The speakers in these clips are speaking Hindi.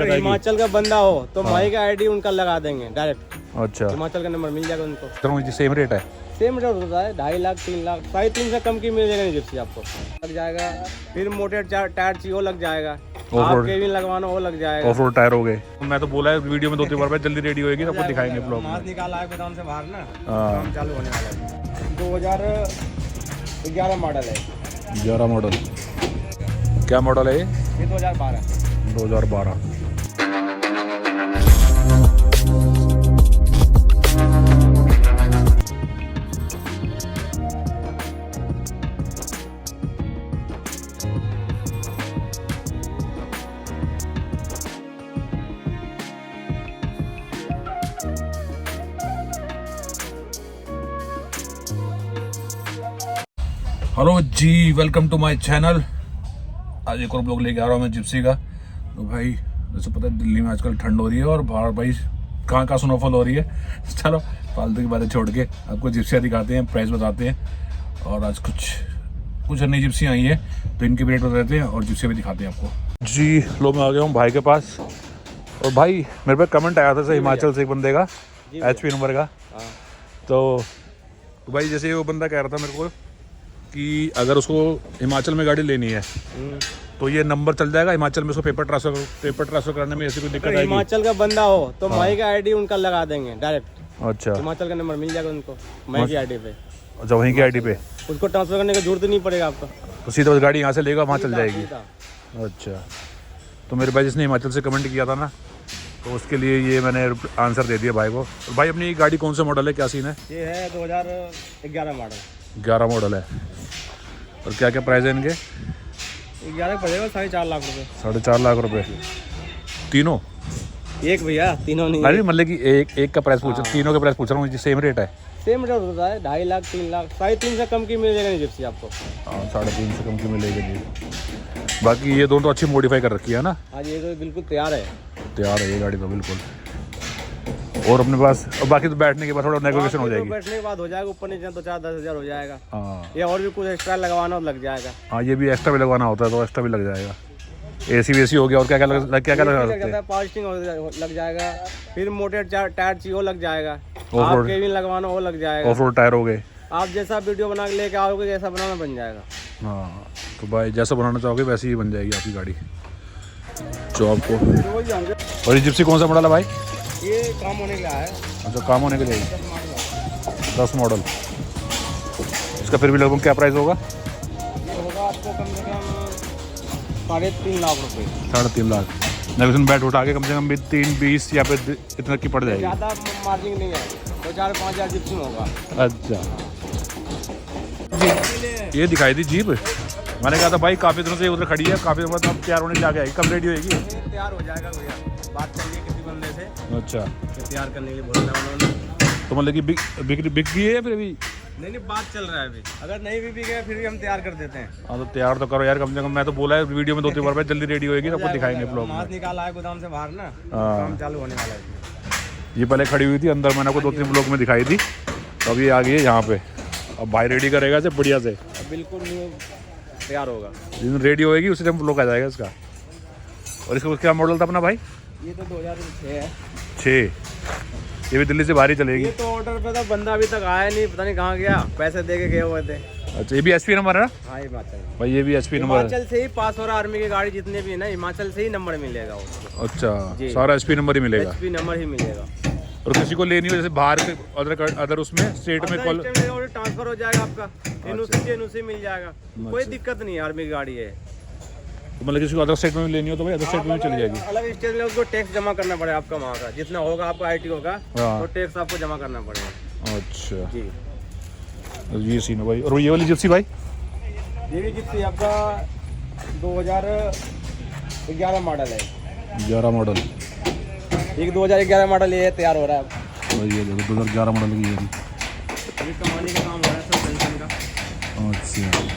हिमाचल का बंदा हो तो भाई का आईडी उनका लगा देंगे डायरेक्ट। अच्छा, हिमाचल का नंबर मिल जाएगा उनको। तो सेम रेट है? सेम रेट होता है 2.5 लाख 3 लाख 3.5 से कम की मिल जाएगा नहीं जिप्सी आपको लग जाएगा। फिर मोटे टायर चाहिए वो लग जाएगा। आप केबिन लगवाना वो लग जाएगा। ऑफ रोड टायर हो गए। मैं तो बोला है वीडियो में 2-3 बार जल्दी रेडी होएगी सबको दिखाएंगे ब्लॉग में। माल निकाला है गोदाम से बाहर ना, काम चालू होने वाला है। 2011 मॉडल है। 11 मॉडल? क्या मॉडल है ये? 2012। हेलो जी, वेलकम टू माय चैनल। आज एक और ब्लॉग लेके आ रहा हूँ मैं जिप्सी का। तो भाई जैसे पता है दिल्ली में आजकल ठंड हो रही है और बाहर भाई कहाँ स्नोफॉल हो रही है। चलो फालतू की बातें छोड़ के आपको जिप्सियाँ दिखाते हैं, प्राइस बताते हैं। और आज कुछ नई जिप्सियाँ आई हैं तो इनके भी रेट बताते हैं और जिप्सियाँ भी दिखाते हैं आपको। जी लो, मैं आ गया हूँ भाई के पास। और भाई मेरे पे कमेंट आया था हिमाचल से एक बंदे का, HP नंबर का। तो भाई जैसे वो बंदा कह रहा था मेरे को कि अगर उसको हिमाचल में गाड़ी लेनी है तो ये नंबर चल जाएगा हिमाचल में, उसको पेपर ट्रांसफर करने में ऐसी कोई दिक्कत आएगी? हिमाचल का बंदा हो तो भाई का आईडी उनका लगा देंगे डायरेक्ट। अच्छा, हिमाचल का नंबर मिल जाएगा उनको भाई की आईडी पे। अच्छा, वहीं की आईडी पे उसको ट्रांसफर करने की जरूरत नहीं पड़ेगा आपको, तो सीधा बस गाड़ी यहाँ से लेगा वहाँ चल जाएगी। सीधा। अच्छा, तो मेरे भाई जिसने हिमाचल से कमेंट किया था ना, तो उसके लिए ये मैंने आंसर दे दिया भाई को। तो भाई अपनी गाड़ी कौन सा मॉडल है, क्या सीन है? ये है 2011 मॉडल। 11 मॉडल है। और क्या क्या प्राइस है इनके? 11 पड़ेगा 4.5 लाख रुपए। 4.5 लाख रुपए तीनों? एक भैया, तीनों नहीं। अरे मतलब कि एक का प्राइस पूछ, तीनों का प्राइस पूछ रहा हूँ। सेम रेट है? सेम रेट होता है 2.5 लाख 3 लाख 3.5 से कम की मिल जाएगा नहीं जिप्सी आपको। 3.5 से कम की मिलेगी जी। बाकी ये दोनों तो अच्छी मॉडिफाई कर रखी है ना? हाँ, ये तो बिल्कुल तैयार है ये गाड़ी तो बिल्कुल। और अपने पास और बाकी तो बैठने के बाद थोड़ा नेगोशिएशन हो जाएगी। बैठने के बाद हो जाएगा, ऊपर नीचे तो 4-10 हज़ार हो जाएगा। हाँ, ये और भी कुछ एक्स्ट्रा लगवाना हो लग जाएगा। हाँ, ये भी एक्स्ट्रा भी लगवाना होता है तो एक्स्ट्रा भी लग जाएगा। AC हो गया और क्या क्या लगा सकते हैं? पार्किंग लग जाएगा। फिर मोटे टायर चाहिए वो लग जाएगा। आप केबिन लगवाना वो लग जाएगा। ऑफ रोड टायर हो गए। आप जैसा वीडियो बना के लेके आओगे जैसा बनाना बन जाएगा। हाँ, तो भाई जैसा बनाना चाहोगे वैसे ही बन जाएगी आपकी गाड़ी जो आपको। और ये जिप्सी कौन सा मॉडल है भाई? ये काम होने के लिए है। अच्छा, काम होने के लिए 10 मॉडल। इसका फिर भी लगभग क्या प्राइस होगा? ये होगा आपको कम से कम 3.5 लाख रुपए। 3.5 लाख नेगोशिएशन बैठ उठा के कम से कम 3-20 या फिर इतना की पड़ जाएगी। ज़्यादा मार्जिन नहीं है, 2-4-5 हज़ार जिप्सी होगा। अच्छा, ये दिखाई थी जीप। मैंने कहा था भाई काफ़ी दिनों से उधर खड़ी है, काफ़ी दिनों बाद अब तैयार होने लग आएगी। कब रेडी होएगी? तैयार हो जाएगा भैया, बात करिए किसी बंदे से। अच्छा, तैयार करने के लिए बोला उन्होंने। तो मतलब कि बिक गई है फिर भी? नहीं, बात चल रहा है अभी। अगर नहीं भी गया फिर भी हम तैयार कर देते हैं। हाँ, तो तैयार तो करो यार कम से कम। मैं तो बोला है वीडियो में 2-3 बार जल्दी रेडी होएगी सबको दिखाएंगे ब्लॉग में। माल निकाला है गोदाम से बाहर ना, काम चालू होने वाला है। ये पहले खड़ी हुई थी अंदर, मैंने आपको 2-3 ब्लॉग में दिखाई थी। तो अभी आ गई है यहाँ पे। अब भाई रेडी करेगा इसे बढ़िया से, बिल्कुल तैयार होगा। जिस दिन रेडी होएगी उसी टाइम ब्लॉग आ जाएगा इसका। और इसका क्या मॉडल था अपना भाई? ये तो 2006 है। 6? ये भी दिल्ली से बाहर ही चलेगी? ये तो ऑर्डर पे था, बंदा अभी तक आया नहीं, पता नहीं कहाँ गया, पैसे दे के गए हुए थे। अच्छा, ये भी HP नंबर है ना? हाँ, ये बात है भाई, ये भी HP नंबर है। हिमाचल से ही पास हो रहा, आर्मी की गाड़ी जितने भी है ना हिमाचल से ही नंबर मिलेगा उसको। अच्छा, सारा HP नंबर ही मिलेगा? HP नंबर ही मिलेगा। और किसी को लेनी हो जैसे बाहर के अदर उसमें स्टेट में कॉल ट्रांसफर हो जाएगा आपका, एनओसी मिल जाएगा। कोई दिक्कत नहीं है, आर्मी की गाड़ी है। तो मतलब किसी को अदर स्टेट में लेनी हो तो भाई अदर स्टेट में चली जाएगी? अलग स्टेट में उसको टैक्स जमा करना पड़ेगा आपका, वहाँ का जितना होगा आपका IT होगा तो टैक्स आपको जमा करना पड़ेगा। अच्छा जी, तो ये सीन है भाई। और ये वाली जिप्सी भाई? ये भी जिप्सी आपका 2011 मॉडल है। 11 मॉडल? एक 2011 मॉडल ये तैयार हो रहा है। भाई ये देखो 2011 मॉडल की है। अभी कमाने का काम हो रहा है सब पेंशन का। अच्छा,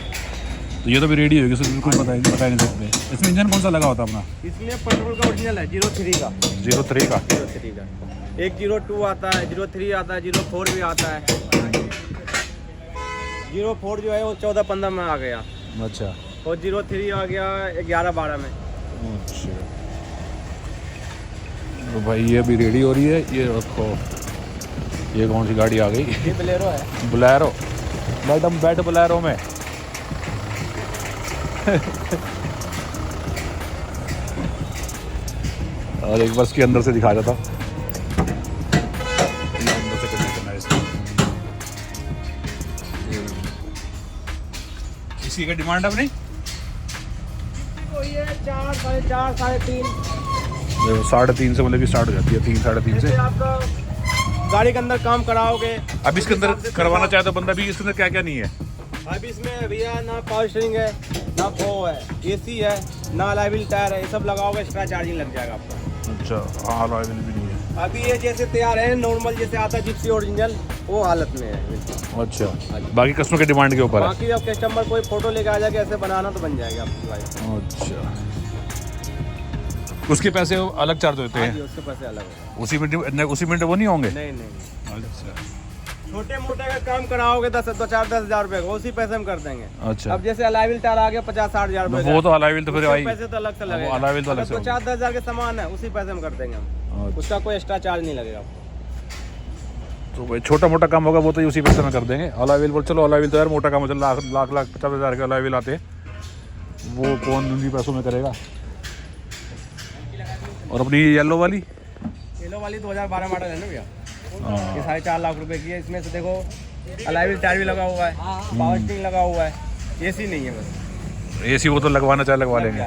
तो ये तो भी रेडी होगी, बिल्कुल बता नहीं सकते। इसमें इंजन कौन सा लगा होता अपना? इसमें पेट्रोल का ओरिजिनल है 03 का। 03 का? 03 का। एक 02 आता है, 03 आता है, 04 भी आता है। 04 जो है वो 14-15 में आ गया। अच्छा, और 03 आ गया 11-12 में। अच्छा, भाई ये अभी रेडी हो रही है। ये रखो, ये कौन सी गाड़ी आ गई? ये बोलेरो है। बोलेरो। मैडम बैठ बोलेरो में। और एक बस के अंदर से दिखा रहा था। अंदर से कंडीशन है इसकी। इसकी क्या डिमांड है अपनी? ये 4, 4.5, 3.5। देखो 3.5 से मतलब कि स्टार्ट हो जाती है, 3, 3.5 से। आपका गाड़ी के अंदर काम कराओगे। अब इसके अंदर करवाना चाहे तो बंदा भी, इसके अंदर क्या क्या नहीं है? अब इसमें भैया ना पावर स्टीयरिंग है, ना वो है, एसी है, ना अलॉय व्हील टायर है। ये सब लगाओगे एक्स्ट्रा चार्जिंग लग जाएगा आपको। अच्छा, हाँ अलॉय व्हील भी नहीं है अभी ये जैसे तैयार है, नॉर्मल जैसे आता है जिप्सी ओरिजिनल, वो हालत में है। अच्छा, बाकी कस्टमर के डिमांड के ऊपर है। बाकी जब कस्टमर कोई फोटो लेके आ जाएगा ऐसे बनाना तो बन जाएगा आपकी बाइक। अच्छा, उसके पैसे अलग चार्ज होते हैं? उसके पैसे अलग है। उसी मिनट वो नहीं होंगे? नहीं। अच्छा, छोटे मोटे का काम कराओगे 10,000 रुपए का, उसी पैसे हम कर देंगे। अच्छा, अब जैसे अलॉय व्हील टायर आ गया 50-60 हजार रुपए, वो तो अलॉय व्हील तो फिर भाई पैसे तो अलग से लगेगा। अलॉय व्हील तो अलग से 50-10 हजार के सामान है, उसी पैसे हम कर देंगे हम। अच्छा। उसका कोई एक्स्ट्रा चार्ज नहीं लगेगा आपको। तो भाई छोटा मोटा काम होगा वो तो उसी पैसे में कर देंगे। अलॉय व्हील बोल, चलो अलॉय व्हील तो यार मोटा काम हो, लाख 50,000 के अलॉय व्हील आते हैं, वो कौन उन्हीं पैसों में करेगा। और अपनी येलो वाली 2012 मॉडल है ना भैया, ये 4.5 लाख रुपए की है। इसमें से देखो अलॉय व्हील टायर भी लगा हुआ है, पावर स्टीयरिंग लगा हुआ है, एसी नहीं है बस। एसी वो तो लगवाना चाहे लगवा लेंगे।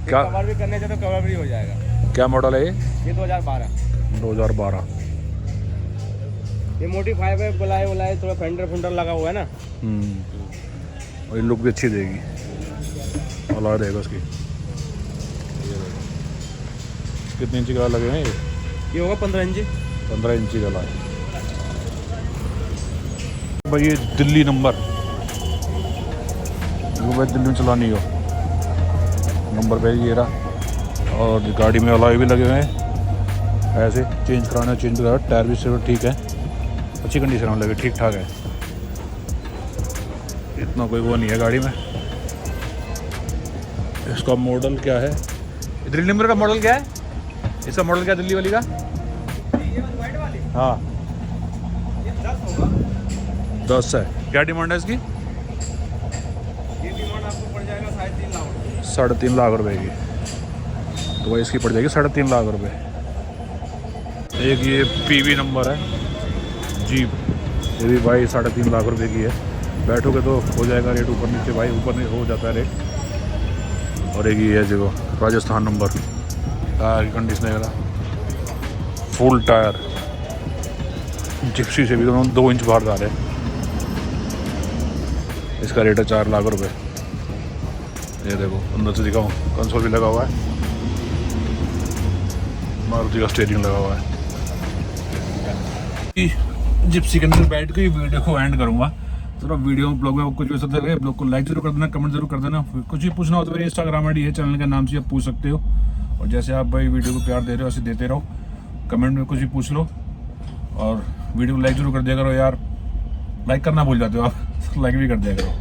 क्या कवर भी करने चाहे तो कवर भी हो जाएगा। क्या मॉडल है ये 2012। ये मोडिफाई है, बुलाए थोड़ा फेंडर लगा हुआ है ना। और ये लुक भी अच्छी देगी, अलॉय देगा उसकी। कितने इंची का लगे हैं ये होगा 15 इंची। 15 इंची का अलॉय। भाई ये दिल्ली नंबर, भाई दिल्ली में चलानी हो नंबर पे ये रहा। और गाड़ी में अलॉय भी लगे हुए हैं, ऐसे चेंज कराना चेंज करा। टायर भी सिर्फ ठीक है, अच्छी कंडीशन में लगे, ठीक ठाक है, इतना कोई वो नहीं है गाड़ी में। इसका मॉडल क्या है? दिल्ली नंबर का मॉडल क्या है? इसका मॉडल क्या है दिल्ली वाली का? हाँ 10 है। क्या डिमांड है इसकी? ये डिमांड आपको पड़ जाएगा 3.5 लाख। 3.5 लाख रुपए की। तो भाई इसकी पड़ जाएगी 3.5 लाख रुपए। एक ये PV नंबर है जीप, ये भी भाई 3.5 लाख रुपए की है। बैठोगे तो हो जाएगा रेट ऊपर नीचे, भाई ऊपर नहीं हो जाता है रेट। और एक ये है देखो राजस्थान नंबर, टायर की कंडीशन है फुल टायर, जिप्सी से भी दोनों 2 इंच बाहर जा रहे हैं। इसका रेट है 4 लाख रुपए। ये देखो अंदर से दिखाऊँ, कंसोल भी लगा हुआ है, मारुति का स्टीयरिंग लगा हुआ है। जिप्सी के अंदर बैठ के वीडियो को एंड करूँगा। तो वीडियो ब्लॉग में कुछ वैसा लगे, ब्लॉग को लाइक जरूर कर देना, कमेंट जरूर कर देना। कुछ भी पूछना हो तो मेरी इंस्टाग्राम ID है, चैनल के नाम से आप पूछ सकते हो। और जैसे आप भाई वीडियो को प्यार दे रहे हो ऐसे देते रहो, कमेंट में कुछ भी पूछ लो। और वीडियो को लाइक जरूर कर दिया करो यार, लाइक करना भूल जाते हो आप, लाइक भी कर दिया करो।